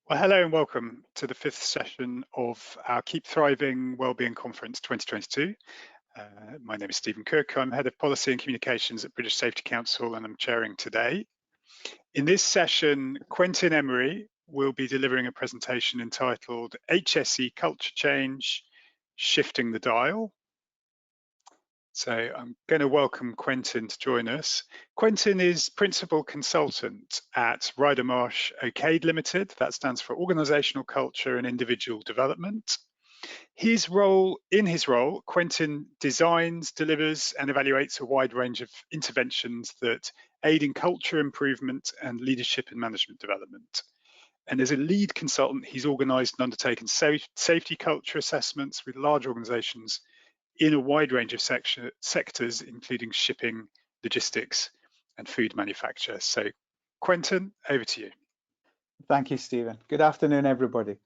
Well, hello and welcome to the fifth session of our Keep Thriving Wellbeing Conference 2022. My name is Stephen Cook. I'm Head of Policy and Communications at British Safety Council and I'm chairing today. In this session, Quentin Emery will be delivering a presentation entitled HSE Culture Change, Shifting the Dial. So I'm going to welcome Quentin to join us. Quentin is Principal Consultant at RyderMarsh OCAID Limited. That stands for Organisational Culture and Individual Development. In his role, Quentin designs, delivers and evaluates a wide range of interventions that aid in culture improvement and leadership and management development. And as a lead consultant, he's organised and undertaken safety culture assessments with large organisations in a wide range of sectors, including shipping, logistics, and food manufacture. So, Quentin, over to you. Thank you, Stephen. Good afternoon, everybody.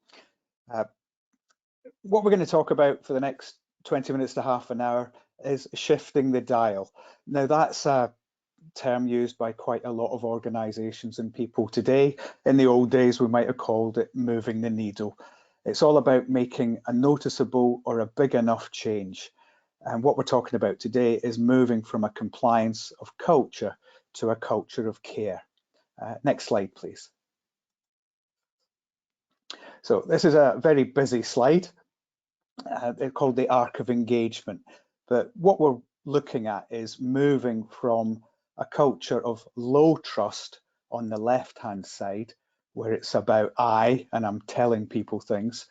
What we're going to talk about for the next 20 minutes to half an hour is shifting the dial. Now, that's a term used by quite a lot of organisations and people today. In the old days, we might have called it moving the needle. It's all about making a noticeable or a big enough change. And what we're talking about today is moving from a compliance of culture to a culture of care. Next slide, please. So this is a very busy slide. It's called the arc of engagement. But what we're looking at is moving from a culture of low trust on the left-hand side, where it's about I and I'm telling people things,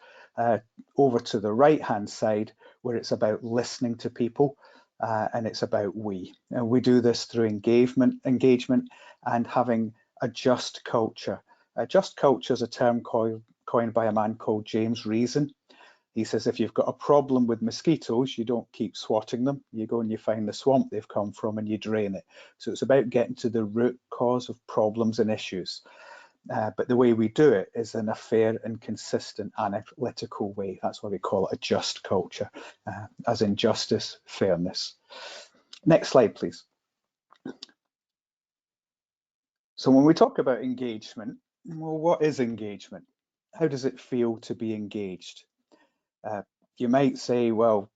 over to the right-hand side, where it's about listening to people and it's about we. And we do this through engagement and having a just culture. A just culture is a term coined by a man called James Reason. He says if you've got a problem with mosquitoes, you don't keep swatting them. You go and you find the swamp they've come from and you drain it. So it's about getting to the root cause of problems and issues. But the way we do it is in a fair and consistent analytical way. That's why we call it a just culture, as in justice, fairness. Next slide, please. So when we talk about engagement, well, what is engagement? How does it feel to be engaged? You might say, well,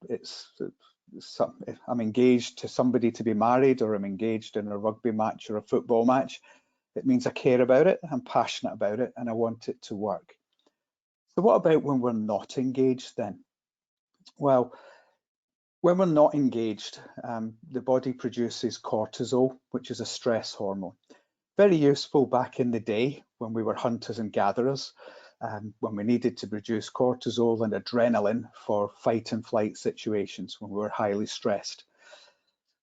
I'm engaged to somebody to be married, or I'm engaged in a rugby match or a football match. It means I care about it, I'm passionate about it, and I want it to work. So what about when we're not engaged then? Well, when we're not engaged, the body produces cortisol, which is a stress hormone. Very useful back in the day when we were hunters and gatherers, when we needed to produce cortisol and adrenaline for fight and flight situations when we were highly stressed.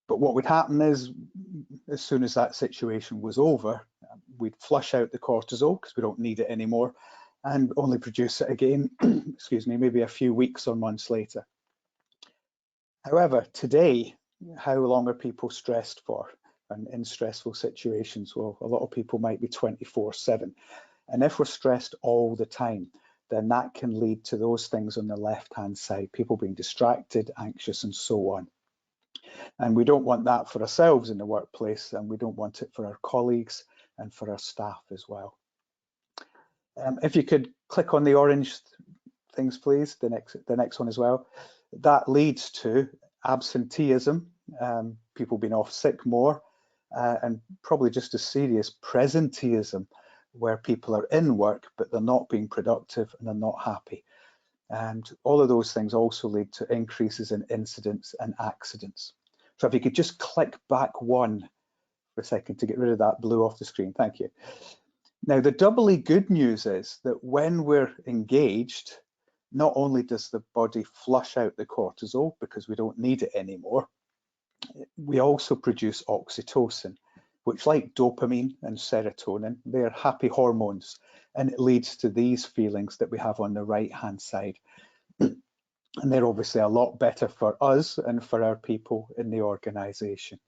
But what would happen is, as soon as that situation was over, we'd flush out the cortisol because we don't need it anymore and only produce it again, excuse me, maybe a few weeks or months later. However, today, how long are people stressed for and in stressful situations? Well, a lot of people might be 24/7. And if we're stressed all the time, then that can lead to those things on the left-hand side, people being distracted, anxious, and so on. And we don't want that for ourselves in the workplace, and we don't want it for our colleagues and for our staff as well. If you could click on the orange things, please, the next one as well. That leads to absenteeism, people being off sick more, and probably just as serious, presenteeism, where people are in work, but they're not being productive and they're not happy. And all of those things also lead to increases in incidents and accidents. So if you could just click back one for a second to get rid of that blue off the screen, thank you. Now, the doubly good news is that when we're engaged, not only does the body flush out the cortisol because we don't need it anymore, we also produce oxytocin, which, like dopamine and serotonin, they're happy hormones, and it leads to these feelings that we have on the right-hand side. And they're obviously a lot better for us and for our people in the organisation.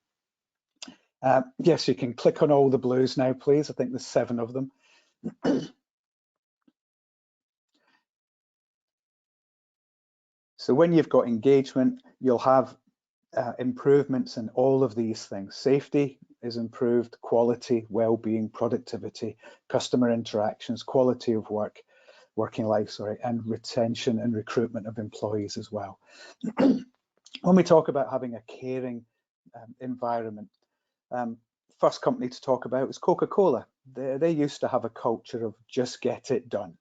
Yes, you can click on all the blues now, please. I think there's 7 of them. So when you've got engagement, you'll have improvements in all of these things. Safety is improved, quality, well-being, productivity, customer interactions, quality of work, working life, and retention and recruitment of employees as well. When we talk about having a caring environment, first company to talk about is Coca-Cola. They used to have a culture of just get it done.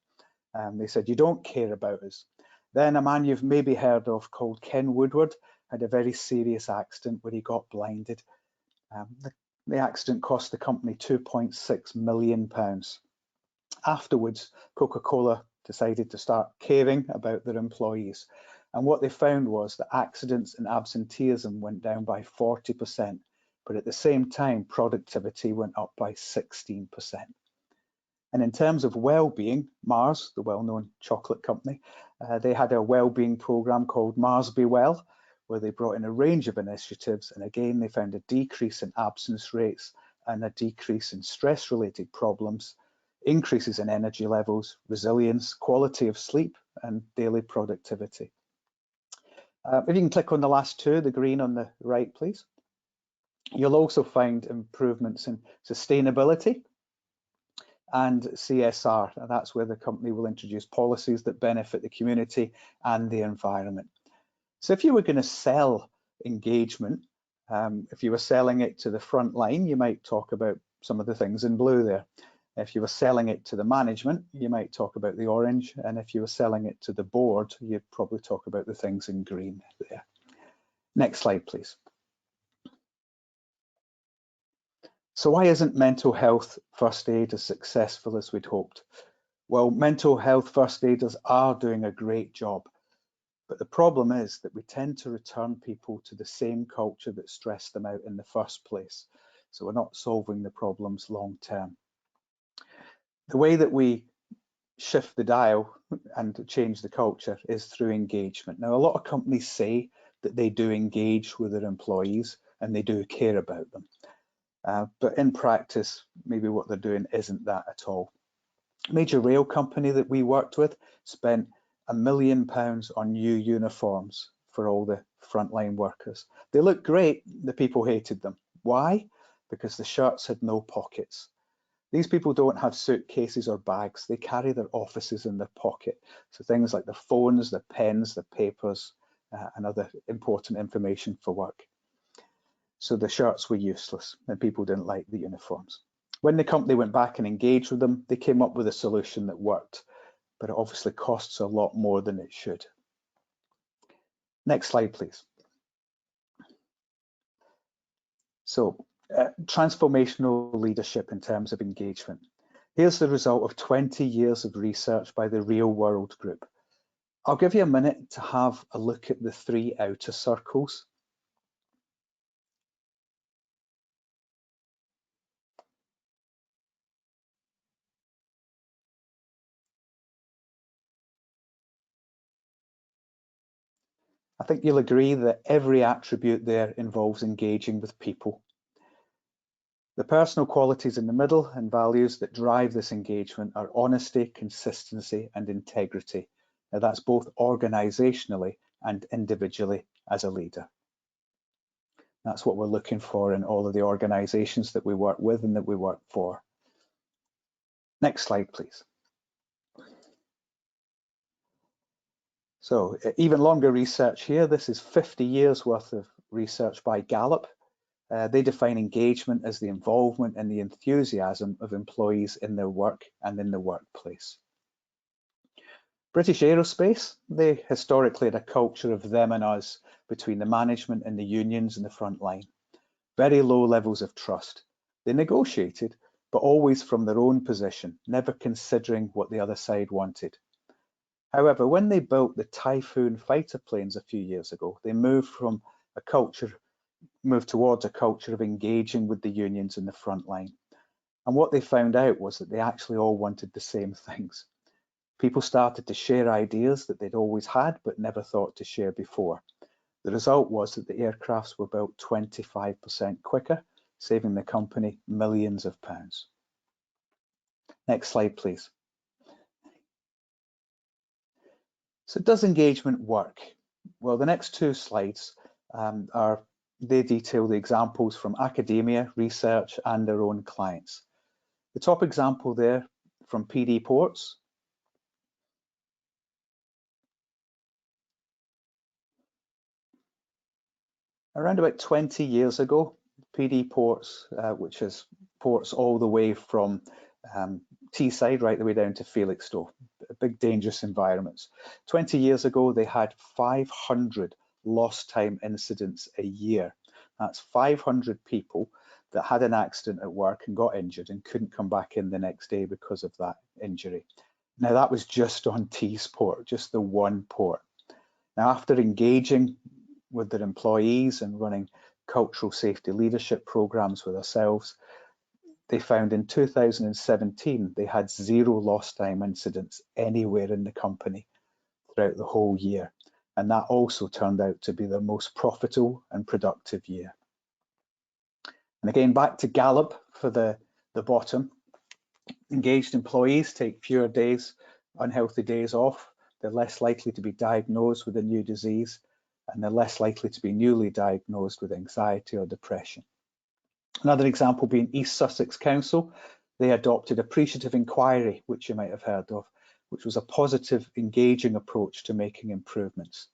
They said, you don't care about us. Then a man you've maybe heard of called Ken Woodward had a very serious accident where he got blinded. The accident cost the company £2.6 million. Afterwards, Coca-Cola decided to start caring about their employees. And what they found was that accidents and absenteeism went down by 40%, but at the same time, productivity went up by 16%. And in terms of well-being, Mars, the well-known chocolate company, they had a well-being program called Mars Be Well, where they brought in a range of initiatives. And again, they found a decrease in absence rates and a decrease in stress-related problems, increases in energy levels, resilience, quality of sleep, and daily productivity. If you can click on the last two, the green on the right, please. You'll also find improvements in sustainability and CSR, and that's where the company will introduce policies that benefit the community and the environment. So if you were going to sell engagement, if you were selling it to the front line, you might talk about some of the things in blue there. If you were selling it to the management, you might talk about the orange, and if you were selling it to the board, you'd probably talk about the things in green there. Next slide, please. So why isn't mental health first aid as successful as we'd hoped? Well, mental health first aiders are doing a great job, but the problem is that we tend to return people to the same culture that stressed them out in the first place. So we're not solving the problems long term. The way that we shift the dial and change the culture is through engagement. Now, a lot of companies say that they do engage with their employees and they do care about them. But in practice, maybe what they're doing isn't that at all. A major rail company that we worked with spent £1 million on new uniforms for all the frontline workers. They looked great, the people hated them. Why? Because the shirts had no pockets. These people don't have suitcases or bags, they carry their offices in their pocket. So things like their phones, their pens, their papers, and other important information for work. So the shirts were useless and people didn't like the uniforms. When the company went back and engaged with them, they came up with a solution that worked, but it obviously costs a lot more than it should. Next slide, please. So transformational leadership in terms of engagement. Here's the result of 20 years of research by the Real World Group. I'll give you a minute to have a look at the 3 outer circles. I think you'll agree that every attribute there involves engaging with people. The personal qualities in the middle and values that drive this engagement are honesty, consistency, and integrity. Now that's both organisationally and individually as a leader. That's what we're looking for in all of the organisations that we work with and that we work for. Next slide, please. So even longer research here. This is 50 years worth of research by Gallup. They define engagement as the involvement and the enthusiasm of employees in their work and in the workplace. British Aerospace, they historically had a culture of them and us between the management and the unions in the front line. Very low levels of trust. They negotiated, but always from their own position, never considering what the other side wanted. However, when they built the Typhoon fighter planes a few years ago, they moved towards a culture of engaging with the unions in the front line. And what they found out was that they actually all wanted the same things. People started to share ideas that they'd always had but never thought to share before. The result was that the aircrafts were built 25% quicker, saving the company millions of pounds. Next slide, please. So does engagement work? Well, the next 2 slides they detail the examples from academia, research, and their own clients. The top example there from PD Ports. Around about 20 years ago, PD ports, which is ports all the way from Teesside right the way down to Felixstowe, big dangerous environments. 20 years ago, they had 500 lost time incidents a year. That's 500 people that had an accident at work and got injured and couldn't come back in the next day because of that injury. Now that was just on Tees port, just the one port. Now after engaging with their employees and running cultural safety leadership programs with ourselves, they found in 2017 they had 0 lost time incidents anywhere in the company throughout the whole year. And that also turned out to be the most profitable and productive year. And again, back to Gallup for the bottom. Engaged employees take fewer days, unhealthy days off. They're less likely to be diagnosed with a new disease, and they're less likely to be newly diagnosed with anxiety or depression. Another example being East Sussex Council. They adopted appreciative inquiry, which you might have heard of, which was a positive, engaging approach to making improvements.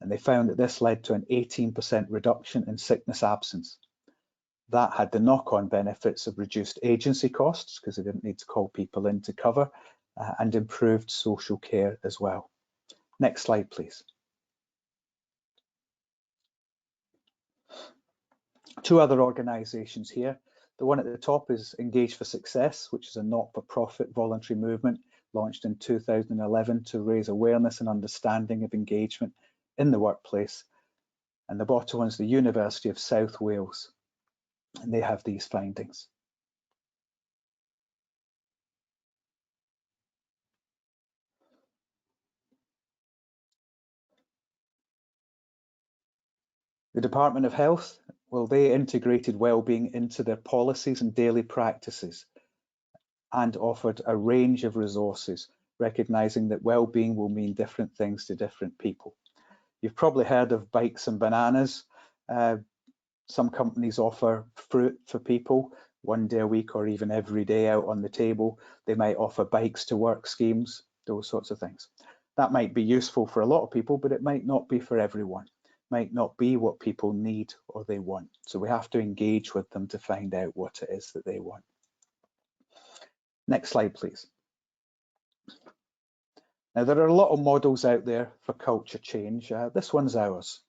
And they found that this led to an 18% reduction in sickness absence. That had the knock-on benefits of reduced agency costs because they didn't need to call people in to cover, and improved social care as well. Next slide, please. Two other organisations here. The one at the top is Engage for Success, which is a not-for-profit voluntary movement launched in 2011 to raise awareness and understanding of engagement in the workplace. And the bottom one is the University of South Wales, and they have these findings. The Department of Health, well, they integrated wellbeing into their policies and daily practices and offered a range of resources, recognising that wellbeing will mean different things to different people. You've probably heard of bikes and bananas. Some companies offer fruit for people 1 day a week or even every day out on the table. They might offer bikes to work schemes, those sorts of things. That might be useful for a lot of people, but it might not be for everyone. It might not be what people need or they want. So we have to engage with them to find out what it is that they want. Next slide, please. Now, there are a lot of models out there for culture change. This one's ours.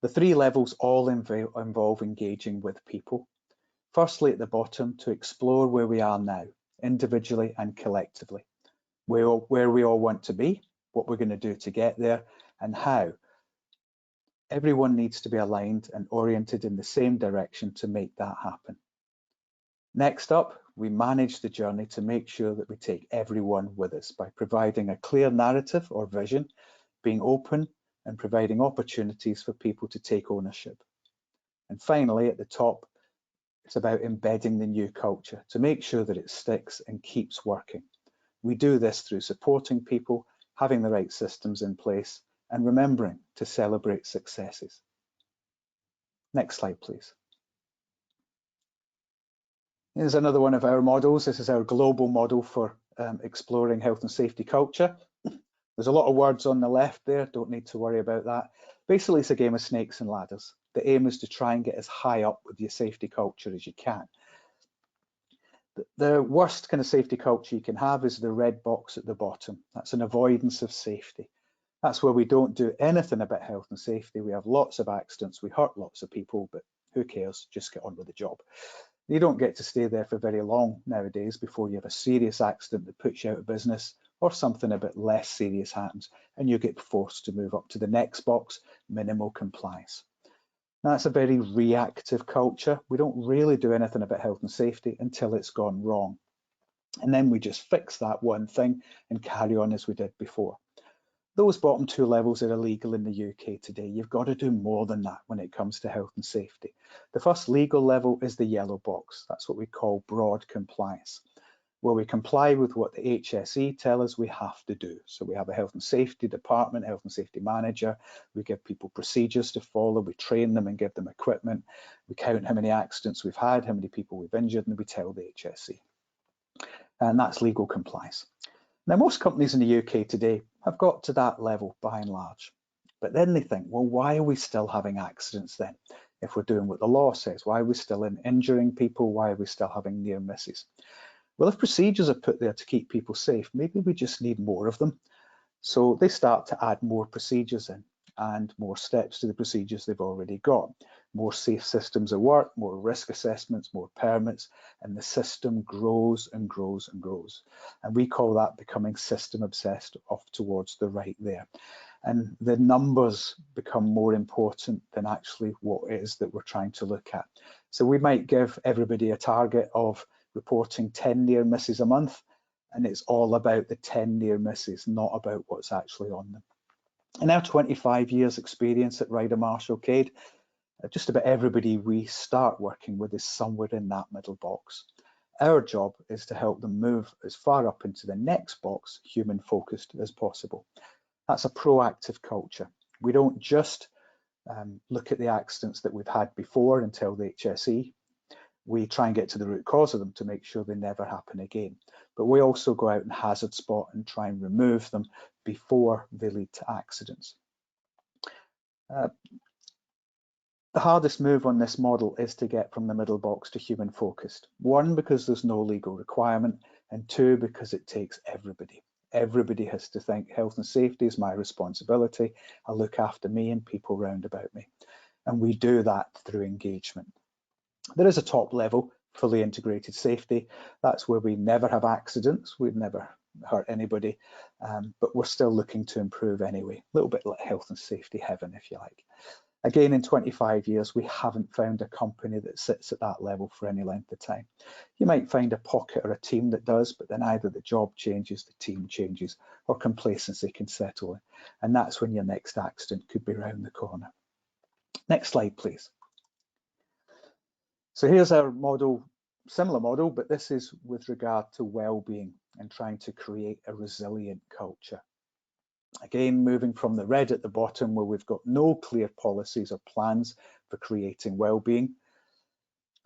The 3 levels all involve engaging with people. Firstly, at the bottom, to explore where we are now, individually and collectively, where we all want to be, what we're going to do to get there, and how. Everyone needs to be aligned and oriented in the same direction to make that happen. Next up, we manage the journey to make sure that we take everyone with us by providing a clear narrative or vision, being open and providing opportunities for people to take ownership. And finally, at the top, it's about embedding the new culture to make sure that it sticks and keeps working. We do this through supporting people, having the right systems in place, and remembering to celebrate successes. Next slide, please. Here's another one of our models. This is our global model for exploring health and safety culture. There's a lot of words on the left there, don't need to worry about that. Basically, it's a game of snakes and ladders. The aim is to try and get as high up with your safety culture as you can. The worst kind of safety culture you can have is the red box at the bottom. That's an avoidance of safety. That's where we don't do anything about health and safety. We have lots of accidents, we hurt lots of people, but who cares? Just get on with the job. You don't get to stay there for very long nowadays before you have a serious accident that puts you out of business, or something a bit less serious happens and you get forced to move up to the next box, minimal compliance. Now, that's a very reactive culture. We don't really do anything about health and safety until it's gone wrong. And then we just fix that one thing and carry on as we did before. Those bottom 2 levels are illegal in the UK today. You've got to do more than that when it comes to health and safety. The first legal level is the yellow box. That's what we call broad compliance, where we comply with what the HSE tell us we have to do. So we have a health and safety department, health and safety manager. We give people procedures to follow. We train them and give them equipment. We count how many accidents we've had, how many people we've injured, and we tell the HSE. And that's legal compliance. Now, most companies in the UK today have got to that level by and large. But then they think, well, why are we still having accidents then? If we're doing what the law says, why are we still injuring people? Why are we still having near misses? Well, if procedures are put there to keep people safe, maybe we just need more of them. So they start to add more procedures in and more steps to the procedures they've already got. More safe systems of work, more risk assessments, more permits, and the system grows and grows and grows. And we call that becoming system obsessed, off towards the right there. And the numbers become more important than actually what it is that we're trying to look at. So we might give everybody a target of reporting 10 near misses a month, and it's all about the 10 near misses, not about what's actually on them. In our 25 years experience at RyderMarsh OCAID, just about everybody we start working with is somewhere in that middle box. Our job is to help them move as far up into the next box, human focused, as possible. That's a proactive culture. We don't just look at the accidents that we've had before and tell the HSE. We try and get to the root cause of them to make sure they never happen again. But we also go out and hazard spot and try and remove them before they lead to accidents. The hardest move on this model is to get from the middle box to human focused. One, because there's no legal requirement, and two, because it takes everybody. Everybody has to think health and safety is my responsibility. I look after me and people round about me. And we do that through engagement. There is a top level, fully integrated safety. That's where we never have accidents. We've never hurt anybody, but we're still looking to improve anyway. A little bit like health and safety heaven, if you like. Again, in 25 years, we haven't found a company that sits at that level for any length of time. You might find a pocket or a team that does, but then either the job changes, the team changes, or complacency can settle in. And that's when your next accident could be around the corner. Next slide, please. So here's our model, similar model, but this is with regard to well-being and trying to create a resilient culture. Again, moving from the red at the bottom where we've got no clear policies or plans for creating well-being,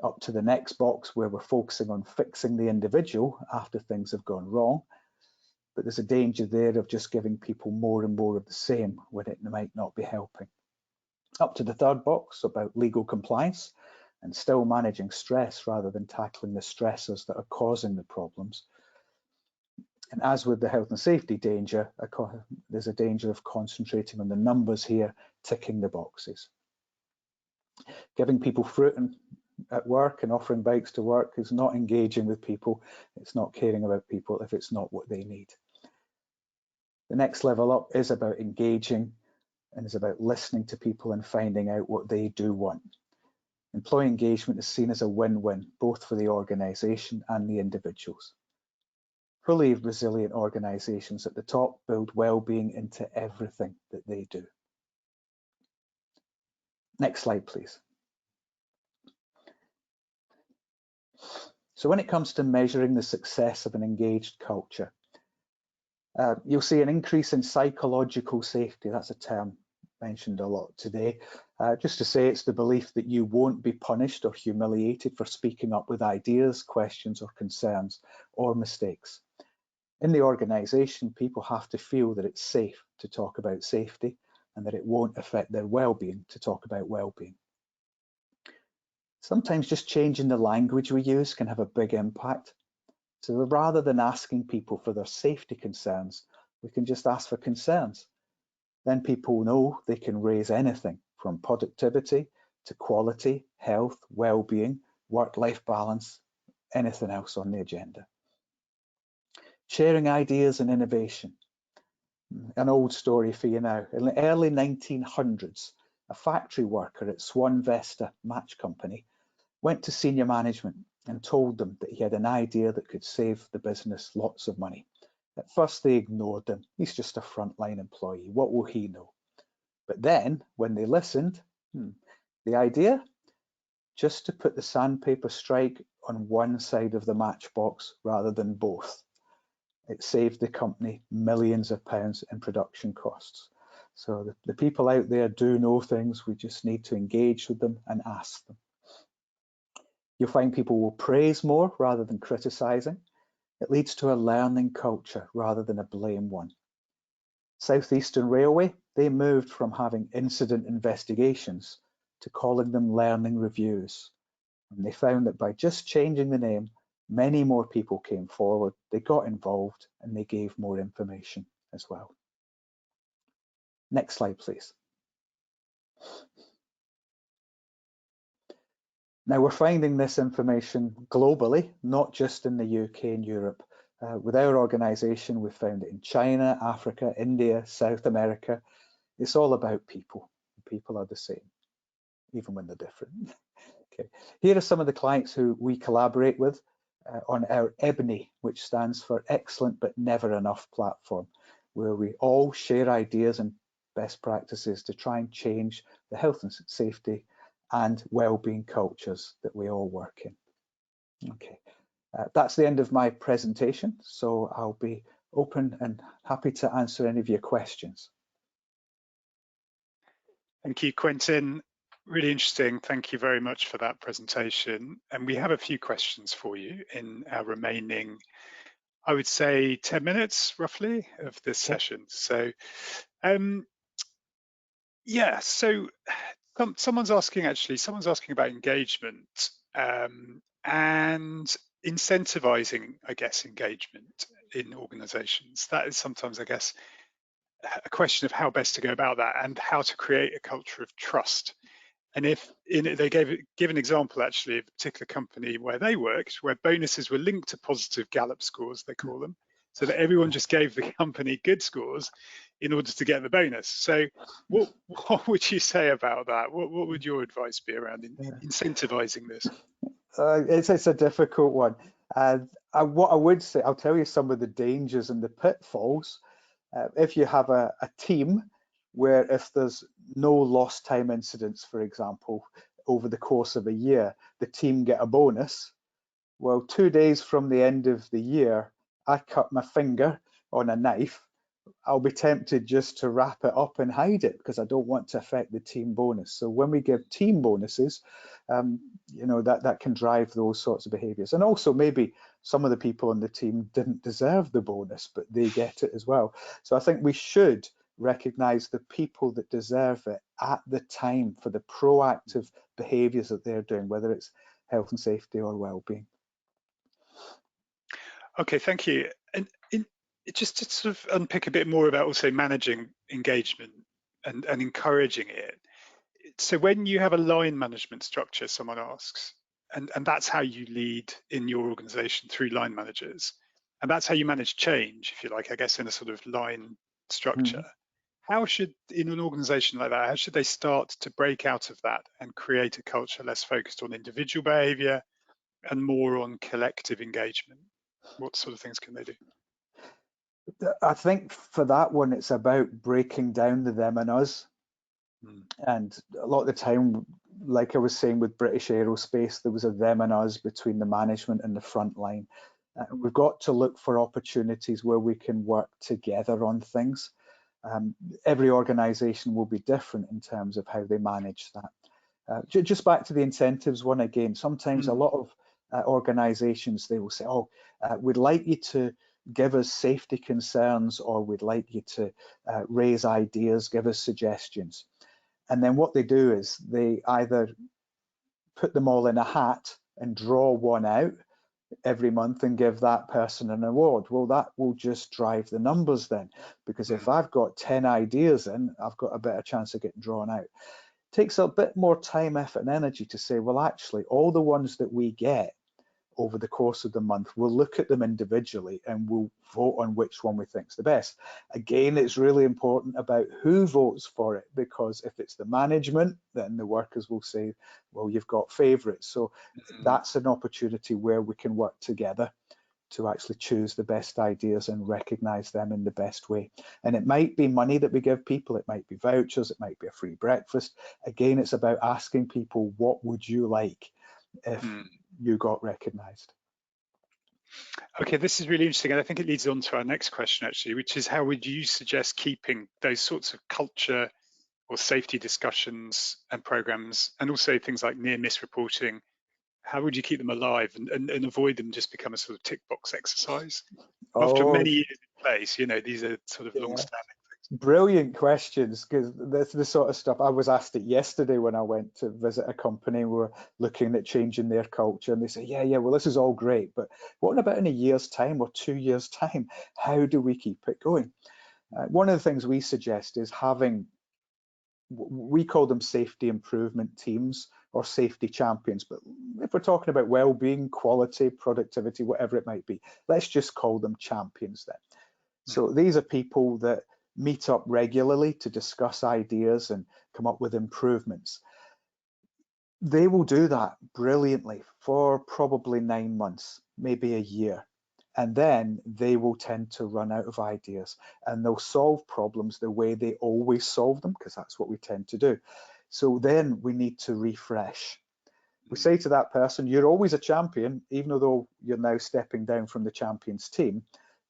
up to the next box where we're focusing on fixing the individual after things have gone wrong. But there's a danger there of just giving people more and more of the same when it might not be helping. Up to the third box about legal compliance and still managing stress rather than tackling the stressors that are causing the problems. And as with the health and safety danger, there's a danger of concentrating on the numbers here, ticking the boxes. Giving people fruit at work and offering bikes to work is not engaging with people. It's not caring about people if it's not what they need. The next level up is about engaging and is about listening to people and finding out what they do want. Employee engagement is seen as a win-win, both for the organisation and the individuals. Fully resilient organisations at the top build well-being into everything that they do. Next slide, please. So when it comes to measuring the success of an engaged culture, you'll see an increase in psychological safety. That's a term mentioned a lot today. Just to say, it's the belief that you won't be punished or humiliated for speaking up with ideas, questions, or concerns, or mistakes. In the organisation, people have to feel that it's safe to talk about safety and that it won't affect their well-being to talk about well-being. Sometimes just changing the language we use can have a big impact. So rather than asking people for their safety concerns, we can just ask for concerns. Then people know they can raise anything from productivity to quality, health, well-being, work-life balance, anything else on the agenda. Sharing ideas and innovation. An old story for you now. In the early 1900s, a factory worker at Swan Vesta Match Company went to senior management and told them that he had an idea that could save the business lots of money. At first they ignored him. He's just a frontline employee. What will he know? But then when they listened, the idea? Just to put the sandpaper strike on one side of the matchbox rather than both. It saved the company millions of pounds in production costs. So the people out there do know things. We just need to engage with them and ask them. You'll find people will praise more rather than criticising. It leads to a learning culture rather than a blame one. South Eastern Railway, they moved from having incident investigations to calling them learning reviews. And they found that by just changing the name, many more people came forward, they got involved, and they gave more information as well. Next slide, please. Now, we're finding this information globally, not just in the UK and Europe. With our organisation, we've found it in China, Africa, India, South America. It's all about people. People are the same, even when they're different. Okay. Here are some of the clients who we collaborate with on our EBNI, which stands for Excellent But Never Enough platform, where we all share ideas and best practices to try and change the health and safety and well-being cultures that we all work in. Okay, that's the end of my presentation, so I'll be open and happy to answer any of your questions. Thank you, Quentin. Really interesting. Thank you very much for that presentation. And we have a few questions for you in our remaining, I would say, 10 minutes roughly of this session. So, yeah, so someone's asking about engagement and incentivizing, I guess, engagement in organizations. That is sometimes, I guess, a question of how best to go about that and how to create a culture of trust. And if they give an example actually of a particular company where they worked, where bonuses were linked to positive Gallup scores, they call them, so that everyone just gave the company good scores in order to get the bonus. So what would you say about that? What would your advice be around incentivizing this? It's a difficult one. What I would say, I'll tell you some of the dangers and the pitfalls. If you have a team where if there's no lost time incidents, for example, over the course of a year, the team get a bonus. Well, 2 days from the end of the year, I cut my finger on a knife. I'll be tempted just to wrap it up and hide it because I don't want to affect the team bonus. So when we give team bonuses, you know, that can drive those sorts of behaviors. And also maybe some of the people on the team didn't deserve the bonus, but they get it as well. So I think we should recognize the people that deserve it at the time for the proactive behaviors that they're doing, whether it's health and safety or well-being. Okay, thank you. And just to sort of unpick a bit more about also managing engagement and encouraging it. So when you have a line management structure, someone asks, and that's how you lead in your organization through line managers, and that's how you manage change, if you like, I guess, in a sort of line structure. How should, in an organization like that, how should they start to break out of that and create a culture less focused on individual behavior and more on collective engagement? What sort of things can they do? I think for that one, it's about breaking down the them and us. And a lot of the time, like I was saying with British Aerospace, there was a them and us between the management and the front line. We've got to look for opportunities where we can work together on things. Every organisation will be different in terms of how they manage that. Just back to the incentives one again, sometimes a lot of organisations, they will say, oh, we'd like you to give us safety concerns, or we'd like you to raise ideas, give us suggestions. And then what they do is they either put them all in a hat and draw one out every month and give that person an award. Well, that will just drive the numbers then, because if I've got 10 ideas in, I've got a better chance of getting drawn out. It takes a bit more time, effort, and energy to say, well, actually, all the ones that we get over the course of the month, we'll look at them individually and we'll vote on which one we think is the best. Again, it's really important about who votes for it, because if it's the management, then the workers will say, well, you've got favourites. So that's an opportunity where we can work together to actually choose the best ideas and recognise them in the best way. And it might be money that we give people, it might be vouchers, it might be a free breakfast. Again, it's about asking people, what would you like if you got recognised? Okay, this is really interesting, and I think it leads on to our next question actually, which is how would you suggest keeping those sorts of culture or safety discussions and programs, and also things like near-miss reporting, how would you keep them alive and avoid them just become a sort of tick box exercise? After many years in place, you know, these are sort of long-standing Brilliant questions, because that's the sort of stuff I was asked it yesterday when I went to visit a company. We were looking at changing their culture, and they say, yeah, well, this is all great, but what about in a year's time or 2 years' time? How do we keep it going? One of the things we suggest is having, we call them safety improvement teams or safety champions, but if we're talking about well-being, quality, productivity, whatever it might be, let's just call them champions then. So these are people that meet up regularly to discuss ideas and come up with improvements. They will do that brilliantly for probably 9 months, maybe a year. And then they will tend to run out of ideas, and they'll solve problems the way they always solve them, because that's what we tend to do. So then we need to refresh. We say to that person, you're always a champion, even though you're now stepping down from the champions team,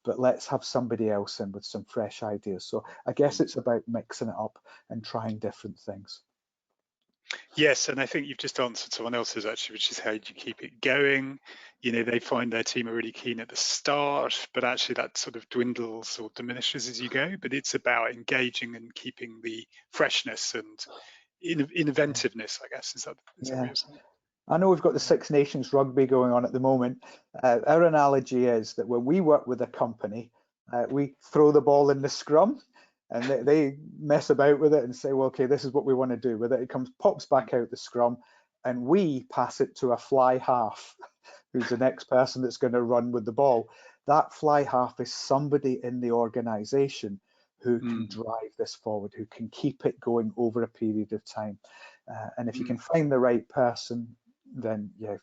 but let's have somebody else in with some fresh ideas. So I guess it's about mixing it up and trying different things. Yes, and I think you've just answered someone else's actually, which is how do you keep it going? You know, they find their team are really keen at the start, but actually that sort of dwindles or diminishes as you go. But it's about engaging and keeping the freshness and inventiveness, I guess. Is that what you're saying? I know we've got the Six Nations rugby going on at the moment. Our analogy is that when we work with a company, we throw the ball in the scrum, and they mess about with it and say, well, okay, this is what we want to do with it. It pops back out the scrum, and we pass it to a fly half, who's the next person that's going to run with the ball. That fly half is somebody in the organization who can drive this forward, who can keep it going over a period of time. And if you can find the right person, then yeah,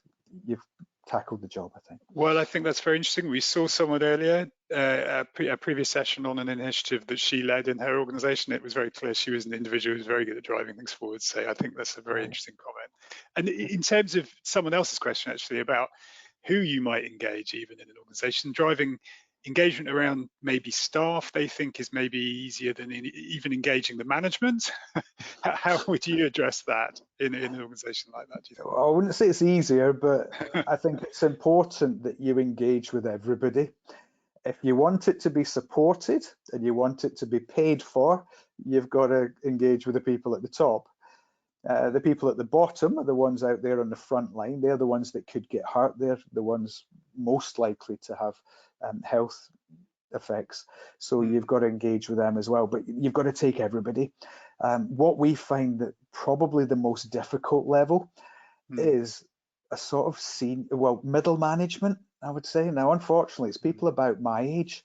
you've tackled the job, I think. Well, I think that's very interesting. We saw someone earlier, a previous session on an initiative that she led in her organization. It was very clear she was an individual who was very good at driving things forward. So I think that's a very interesting comment. And in terms of someone else's question, actually, about who you might engage even in an organization, driving engagement around maybe staff, they think is maybe easier than even engaging the management. How would you address that in an organization like that, do you think? I wouldn't say it's easier, but I think it's important that you engage with everybody. If you want it to be supported and you want it to be paid for, you've got to engage with the people at the top. The people at the bottom are the ones out there on the front line. They're the ones that could get hurt. They're the ones most likely to have health effects. So you've got to engage with them as well, but you've got to take everybody. What we find that probably the most difficult level is a sort of middle management, I would say. Now, unfortunately, it's people about my age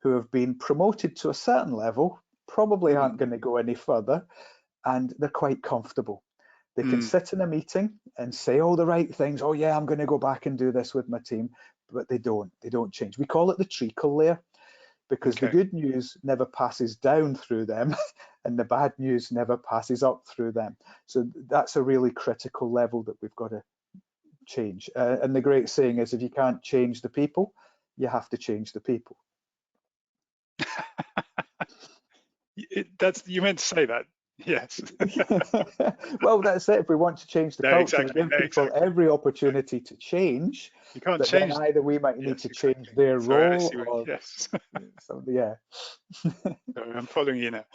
who have been promoted to a certain level, probably aren't going to go any further, and they're quite comfortable. They can sit in a meeting and say all the right things. Oh yeah, I'm going to go back and do this with my team, but they don't change. We call it the treacle layer, because the good news never passes down through them and the bad news never passes up through them. So that's a really critical level that we've got to change. And the great saying is, if you can't change the people, you have to change the people. You meant to say that. Yes. Well, that's it. If we want to change the culture, we give people every opportunity to change. You can't change. Then either we might need to change their role, or yeah. Sorry, I'm following you now.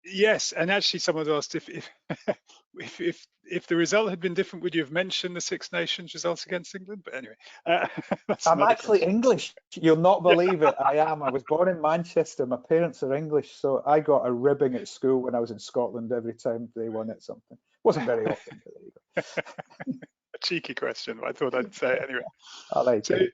Yes, and actually, someone asked if the result had been different, would you have mentioned the Six Nations results against England? But anyway, I'm actually English. You'll not believe it. I am. I was born in Manchester. My parents are English, so I got a ribbing at school when I was in Scotland every time they won at something. Wasn't very often, but there you go. A cheeky question, but I thought I'd say it anyway. I like it.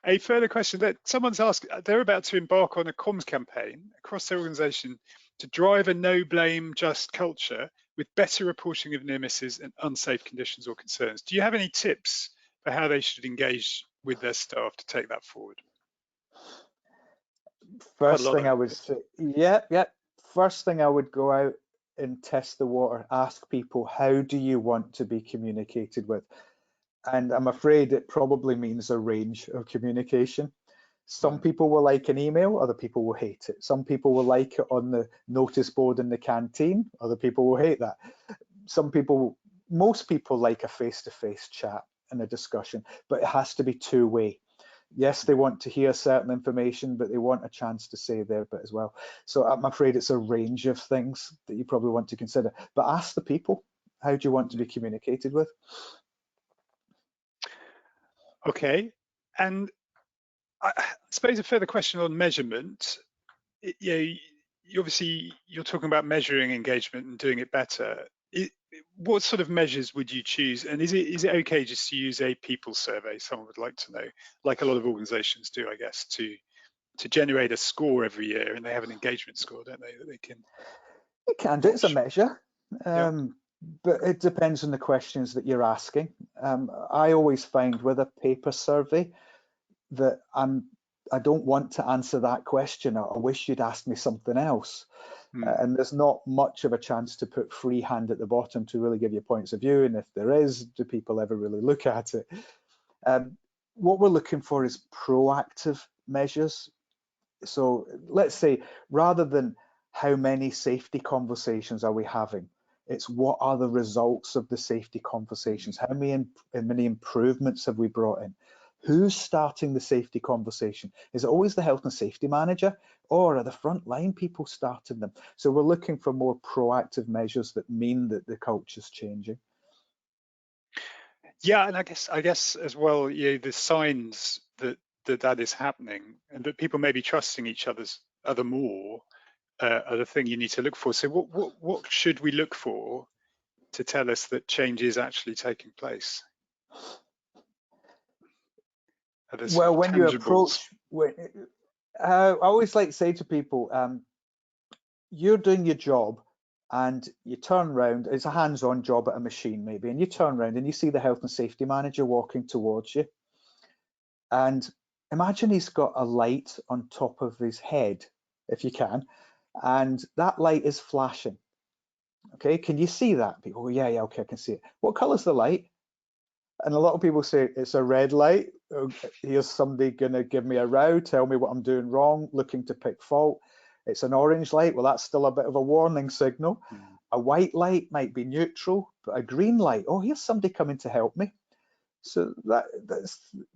A further question that someone's asked, they're about to embark on a comms campaign across their organisation to drive a no-blame, just culture with better reporting of near misses and unsafe conditions or concerns. Do you have any tips for how they should engage with their staff to take that forward? First thing I would say, first thing I would go out and test the water, ask people, how do you want to be communicated with? And I'm afraid it probably means a range of communication. Some people will like an email, other people will hate it. Some people will like it on the notice board in the canteen, other people will hate that. Most people like a face-to-face chat and a discussion, but it has to be two-way. Yes, they want to hear certain information, but they want a chance to say their bit as well. So I'm afraid it's a range of things that you probably want to consider. But ask the people, how do you want to be communicated with? Okay, and I suppose a further question on measurement. Obviously you're talking about measuring engagement and doing it better. What sort of measures would you choose? And is it okay just to use a people survey? Someone would like to know, like a lot of organisations do, I guess, to generate a score every year, and they have an engagement score, don't they, that they can? You can do it as a measure. Yeah. But it depends on the questions that you're asking. I always find with a paper survey that I don't want to answer that question. I wish you'd asked me something else. And there's not much of a chance to put freehand at the bottom to really give you points of view. And if there is, do people ever really look at it? What we're looking for is proactive measures. So let's say, rather than how many safety conversations are we having, it's what are the results of the safety conversations? How many improvements have we brought in? Who's starting the safety conversation? Is it always the health and safety manager, or are the frontline people starting them? So we're looking for more proactive measures that mean that the culture's changing. Yeah, and I guess as well, the signs that is happening, and that people may be trusting each other more, are the thing you need to look for. So what should we look for to tell us that change is actually taking place? Well, when you approach, I always like to say to people, you're doing your job and you turn around, it's a hands-on job at a machine maybe, and you turn around and you see the health and safety manager walking towards you. And imagine he's got a light on top of his head, if you can, and that light is flashing. Okay, can you see that? People go, yeah, okay, I can see it. What color's the light? And a lot of people say it's a red light. Here's somebody gonna give me a row, tell me what I'm doing wrong, looking to pick fault. It's an orange light. Well, that's still a bit of a warning signal. A white light might be neutral, but a green light, oh, here's somebody coming to help me. So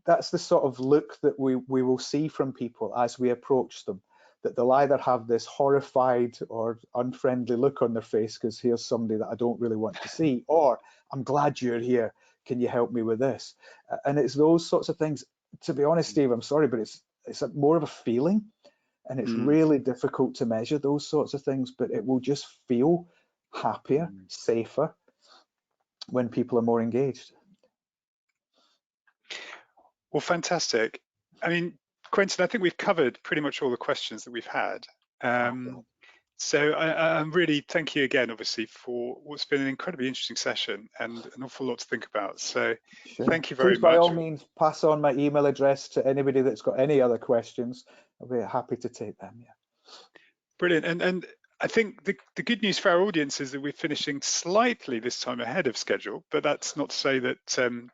that's the sort of look that we will see from people as we approach them, that they'll either have this horrified or unfriendly look on their face because here's somebody that I don't really want to see, or I'm glad you're here, can you help me with this? And it's those sorts of things. To be honest, Steve, I'm sorry, but it's more of a feeling, and it's really difficult to measure those sorts of things, but it will just feel happier, safer when people are more engaged. Well, fantastic. I mean, Quentin, I think we've covered pretty much all the questions that we've had. So I'm really, thank you again, obviously, for what's been an incredibly interesting session and an awful lot to think about. So thank you very much. Please, by all means, pass on my email address to anybody that's got any other questions. I'll be happy to take them. Yeah. Brilliant. And I think the good news for our audience is that we're finishing slightly this time ahead of schedule, but that's not to say that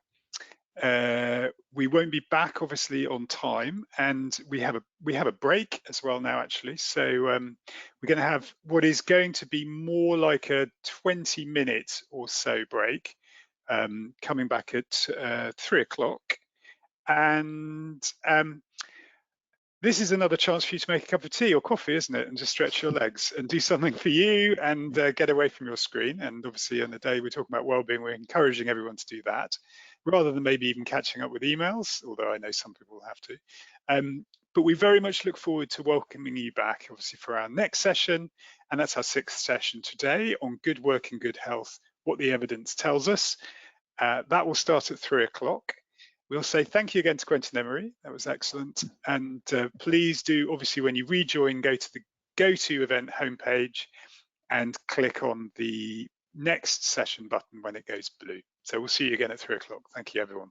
we won't be back obviously on time, and we have a break as well now, actually. So we're going to have what is going to be more like a 20-minute or so break, coming back at 3 o'clock, and this is another chance for you to make a cup of tea or coffee, isn't it? And just stretch your legs and do something for you and get away from your screen. And obviously on the day we're talking about wellbeing, we're encouraging everyone to do that, rather than maybe even catching up with emails, although I know some people will have to. But we very much look forward to welcoming you back, obviously, for our next session. And that's our 6th session today on good work and good health, what the evidence tells us. That will start at 3 o'clock. We'll say thank you again to Quentin Emery. That was excellent. And please do, obviously, when you rejoin, go to the GoTo event homepage and click on the next session button when it goes blue. So we'll see you again at 3 o'clock. Thank you, everyone.